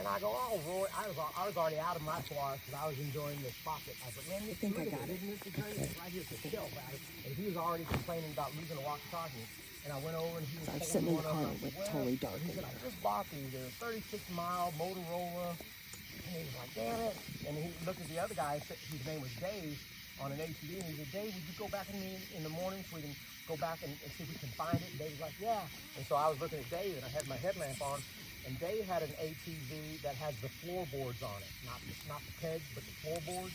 And I go, oh, Roy, I was already out of my flowers because I was enjoying this pocket. I was like, man, you think I got it? Isn't this great? It's right here at the shelf, right? And he was already complaining about losing a walkie-talkie. And I went over and he was sitting in the car, it went totally dark. He said, I just bought these. They're 36-mile Motorola. And he was like, damn it. And he looked at the other guy, whose name was Dave, on an ATV, and he said, Dave, would you go back with me in the morning so we can go back and see if we can find it? And Dave was like, yeah. And so I was looking at Dave, and I had my headlamp on, and Dave had an ATV that has the floorboards on it, not the pegs, but the floorboards.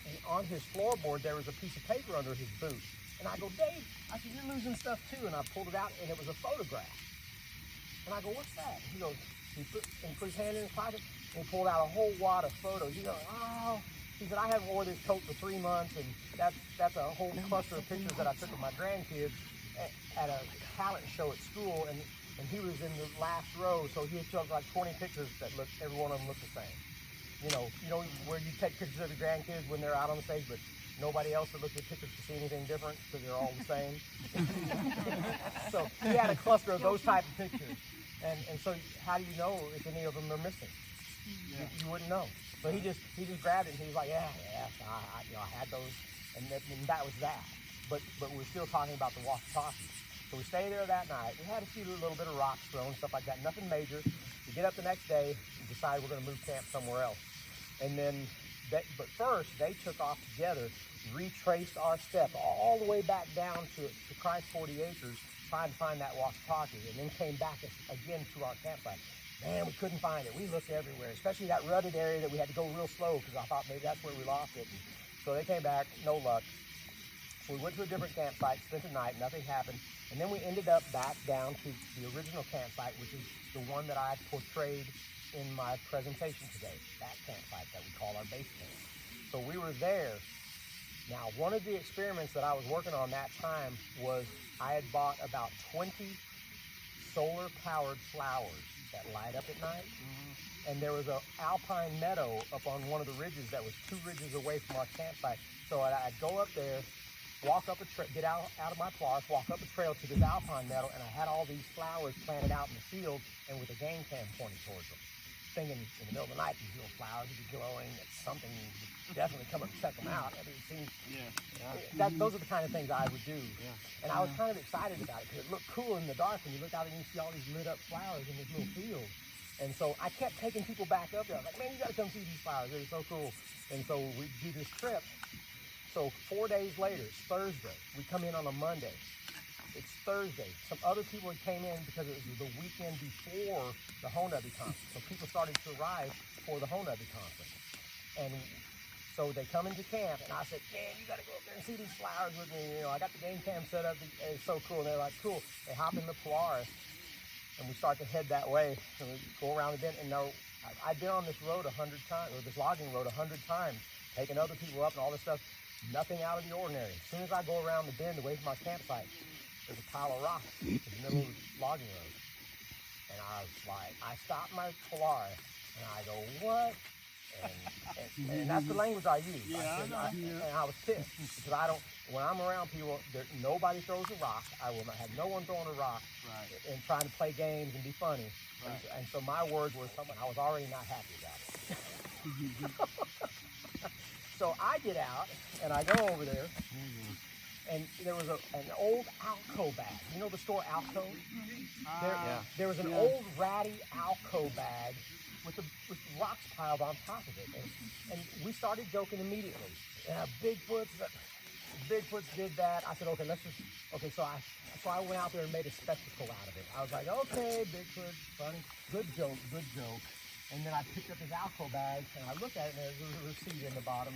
And on his floorboard, there was a piece of paper under his boot. And I go, Dave, I said, you're losing stuff too. And I pulled it out, and it was a photograph. And I go, what's that? He goes, he put his hand in his pocket, and he pulled out a whole wad of photos. He goes, oh. He said, I haven't worn this coat for 3 months, and that's a whole cluster of pictures that I took of my grandkids at a talent show at school, and he was in the last row, so he took like 20 pictures that every one of them looked the same. You know where you take pictures of the grandkids when they're out on the stage, but nobody else that looked at pictures to see anything different because they're all the same. So he had a cluster of those type of pictures, and so how do you know if any of them are missing? You wouldn't know. But he just grabbed it and he was like, yeah, I had those, and that was that. But we're still talking about the walkie-talkie. So we stayed there that night. We had a few little bit of rocks thrown, stuff like that, nothing major. We get up the next day and decide we're going to move camp somewhere else. And then, but first they took off together, retraced our steps all the way back down to Christ 40 Acres, trying to find that walkie-talkie, and then came back again to our campsite. Man, we couldn't find it. We looked everywhere, especially that rutted area that we had to go real slow because I thought maybe that's where we lost it. And so they came back, no luck. So we went to a different campsite, spent the night, nothing happened. And then we ended up back down to the original campsite, which is the one that I portrayed in my presentation today, that campsite that we call our base camp. So we were there. Now, one of the experiments that I was working on that time was I had bought about 20 solar-powered flowers that light up at night. And there was an alpine meadow up on one of the ridges that was 2 ridges away from our campsite. So I'd go up there, walk up get out of my flowers, walk up a trail to this alpine meadow, and I had all these flowers planted out in the field and with a game cam pointed towards them. Thinking in the middle of the night, these little flowers would be glowing, that's something, you would definitely come up and check them out. I mean, it seems, those are the kind of things I would do. And I was kind of excited about it because it looked cool in the dark, and you look out and you see all these lit up flowers in this little field. And so I kept taking people back up there. I was like, man, you got to come see these flowers. They're so cool. And so we do this trip. So 4 days later, it's Thursday. We come in on a Monday. It's Thursday. Some other people had came in because it was the weekend before the Honubby conference. So people started to arrive for the Honubby conference. And so they come into camp, and I said, man, you got to go up there and see these flowers with me. I got the game cam set up. It's so cool. And they're like, cool. They hop in the Polaris, and we start to head that way. And we go around the bend. And now, I've been on this road 100 times, or this logging road 100 times, taking other people up and all this stuff. Nothing out of the ordinary. As soon as I go around the bend away from our campsite, there's a pile of rocks in the middle of the logging road. And I was like, I stopped my Polaris, and I go, what? And that's the language I use. And I was pissed because when I'm around people, nobody throws a rock. I will not have no one throwing a rock and trying to play games and be funny. And so my words were something I was already not happy about it. So I get out, and I go over there, and there was an old Alco bag. You know the store Alco? There was an old ratty Alco bag with rocks piled on top of it. And we started joking immediately. Bigfoots did that. I said, okay, so I went out there and made a spectacle out of it. I was like, okay, Bigfoot, funny, good joke. And then I picked up his Alco bag, and I looked at it, and there was a receipt in the bottom,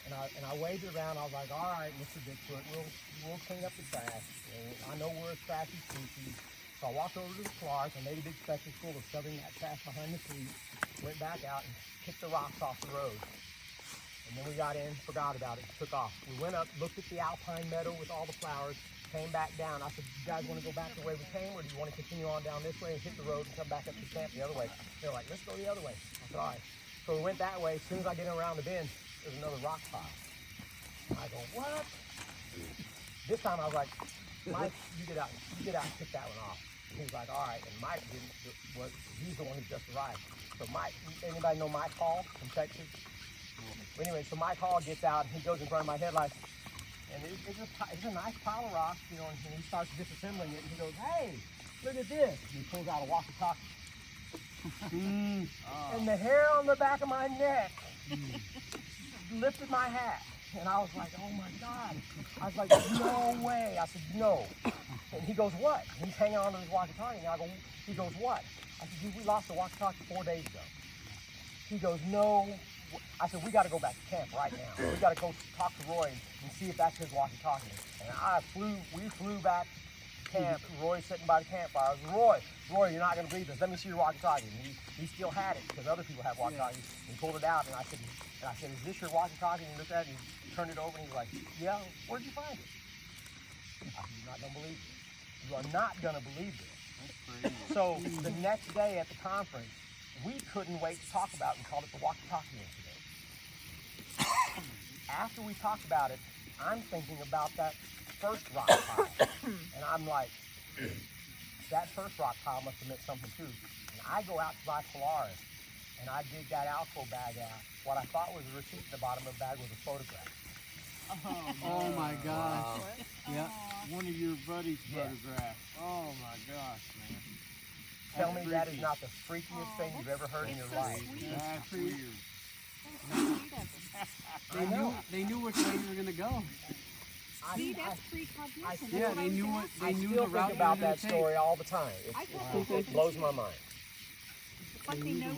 and I waved it around. I was like, all right, Mr. Bigfoot, we'll clean up the trash. I know we're a trashy species. So I walked over to the Polaris. I made a big spectacle of shoving that trash behind the seat, went back out and picked the rocks off the road. And then we got in, forgot about it, took off. We went up, looked at the alpine meadow with all the flowers, came back down. I said, you guys want to go back the way we came, or do you want to continue on down this way and hit the road and come back up to camp the other way? They're like, let's go the other way. I said, all right. So we went that way. As soon as I get around the bend, there's another rock pile. I go, what? This time I was like, Mike, you get out and kick that one off. He's like, all right. And Mike he's the one who just arrived. So Mike, anybody know Mike Hall from Texas? Well, anyway, so Mike Hall gets out and he goes in front of my headlights. And it's a nice pile of rocks, you know, and he starts disassembling it. And he goes, hey, look at this. And he pulls out a walkie-talkie. And the hair on the back of my neck lifted my hat. And I was like, oh my God. I was like, no way. I said, no. And he goes, what? And he's hanging on to his walkie-talkie. And he goes, what? I said, dude, we lost the walkie-talkie 4 days ago. He goes, no. I said, we got to go back to camp right now. We got to go talk to Roy and see if that's his walkie-talkie. And we flew back to camp. Roy's sitting by the campfire. I was, Roy, you're not going to believe this. Let me see your walkie-talkie. And he still had it because other people have walkie-talkies. He pulled it out, and I said, is this your walkie-talkie? And he looked at it, and he turned it over, and he's like, yeah, where'd you find it? I said, you're not going to believe this. You are not going to believe this. So the next day at the conference, we couldn't wait to talk about it and called it the walkie-talkie incident. After we talked about it, I'm thinking about that first rock pile. And I'm like, that first rock pile must have meant something too. And I go out to buy Polaris, and I dig that Alco bag out. What I thought was a receipt in the bottom of the bag was a photograph. Oh my gosh. Wow. Yeah. One of your buddies' photographs. Oh my gosh, man. Tell me that is not the freakiest thing you've ever heard in your life. That's weird. They knew which way you were gonna go. See, that's precognition. Yeah, they knew I the still route think you were about gonna that take. story all the time. It blows my mind. It's like they know